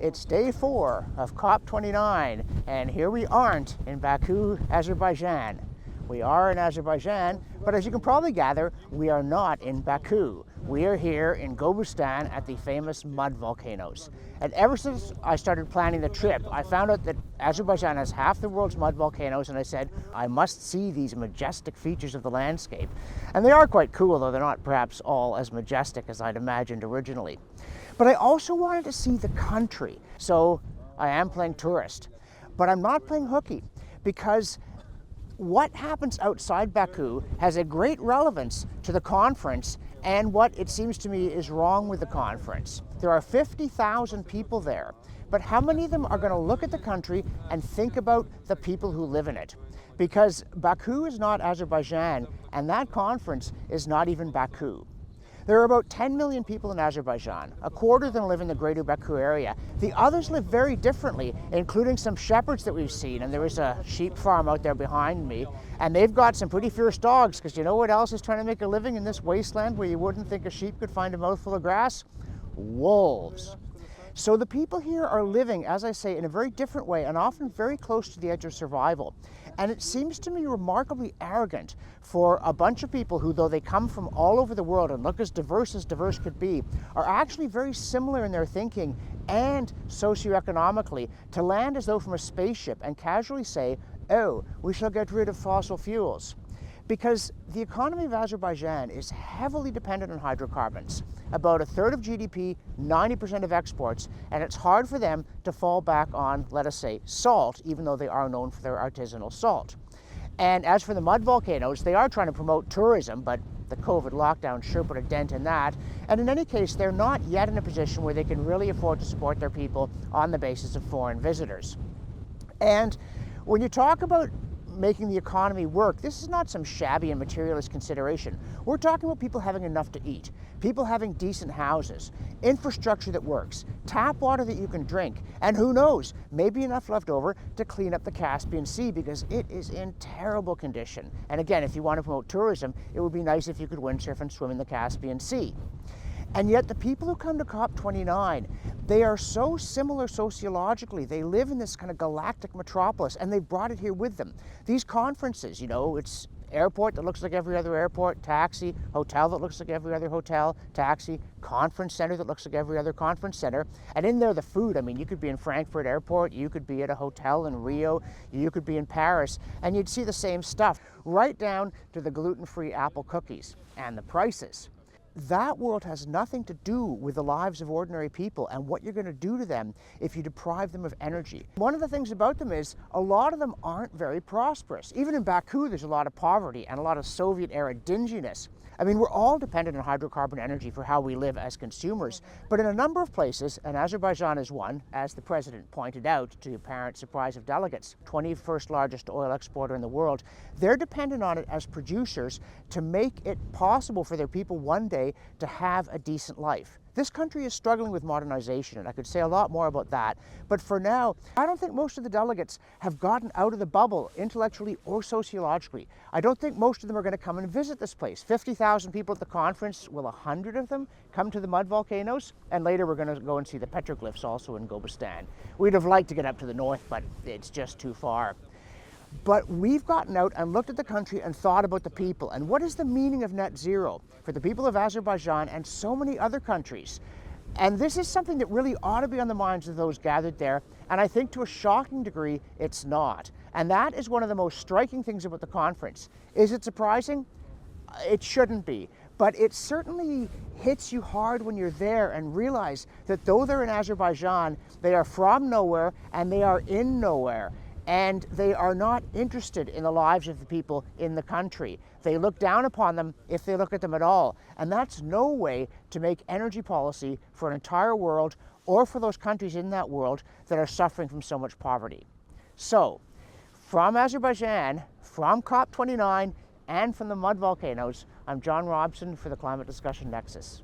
It's day 4 of COP29, and here we aren't in Baku, Azerbaijan. We are in Azerbaijan, but as you can probably gather, we are not in Baku. We are here in Gobustan at the famous mud volcanoes. And ever since I started planning the trip, I found out that Azerbaijan has half the world's mud volcanoes, and I said, I must see these majestic features of the landscape. And they are quite cool, though they're not perhaps all as majestic as I'd imagined originally. But I also wanted to see the country, so I am playing tourist. But I'm not playing hooky, because what happens outside Baku has a great relevance to the conference and what it seems to me is wrong with the conference. There are 50,000 people there, but how many of them are going to look at the country and think about the people who live in it? Because Baku is not Azerbaijan, and that conference is not even Baku. There are about 10 million people in Azerbaijan. A quarter of them live in the greater Baku area. The others live very differently, including some shepherds that we've seen. And there is a sheep farm out there behind me. And they've got some pretty fierce dogs, because you know what else is trying to make a living in this wasteland where you wouldn't think a sheep could find a mouthful of grass? Wolves. So the people here are living, as I say, in a very different way and often very close to the edge of survival. And it seems to me remarkably arrogant for a bunch of people who, though they come from all over the world and look as diverse could be, are actually very similar in their thinking and socioeconomically, to land as though from a spaceship and casually say, oh, we shall get rid of fossil fuels. Because the economy of Azerbaijan is heavily dependent on hydrocarbons. About a third of GDP, 90% of exports, and it's hard for them to fall back on, let us say, salt, even though they are known for their artisanal salt. And as for the mud volcanoes, they are trying to promote tourism, but the COVID lockdown sure put a dent in that. And in any case, they're not yet in a position where they can really afford to support their people on the basis of foreign visitors. And when you talk about making the economy work, this is not some shabby and materialist consideration. We're talking about people having enough to eat, people having decent houses, infrastructure that works, tap water that you can drink, and who knows, maybe enough left over to clean up the Caspian Sea, because it is in terrible condition. And again, if you want to promote tourism, it would be nice if you could windsurf and swim in the Caspian Sea. And yet the people who come to COP29, they are so similar sociologically. They live in this kind of galactic metropolis, and they've brought it here with them. These conferences, you know, it's airport that looks like every other airport, taxi, hotel that looks like every other hotel, taxi, conference center that looks like every other conference center. And in there, the food, I mean, you could be in Frankfurt Airport, you could be at a hotel in Rio, you could be in Paris, and you'd see the same stuff, right down to the gluten-free apple cookies and the prices. That world has nothing to do with the lives of ordinary people and what you're going to do to them if you deprive them of energy. One of the things about them is a lot of them aren't very prosperous. Even in Baku, there's a lot of poverty and a lot of Soviet-era dinginess. I mean, we're all dependent on hydrocarbon energy for how we live as consumers, but in a number of places, and Azerbaijan is one, as the president pointed out to the apparent surprise of delegates, 21st largest oil exporter in the world, they're dependent on it as producers to make it possible for their people one day to have a decent life. This country is struggling with modernization, and I could say a lot more about that. But for now, I don't think most of the delegates have gotten out of the bubble intellectually or sociologically. I don't think most of them are going to come and visit this place. 50,000 people at the conference, will 100 of them come to the mud volcanoes? And later we're going to go and see the petroglyphs also in Gobustan. We'd have liked to get up to the north, but it's just too far. But we've gotten out and looked at the country and thought about the people. And what is the meaning of net zero for the people of Azerbaijan and so many other countries? And this is something that really ought to be on the minds of those gathered there. And I think to a shocking degree, it's not. And that is one of the most striking things about the conference. Is it surprising? It shouldn't be. But it certainly hits you hard when you're there and realize that though they're in Azerbaijan, they are from nowhere and they are in nowhere. And they are not interested in the lives of the people in the country. They look down upon them if they look at them at all. And that's no way to make energy policy for an entire world or for those countries in that world that are suffering from so much poverty. So, from Azerbaijan, from COP29, and from the mud volcanoes, I'm John Robson for the Climate Discussion Nexus.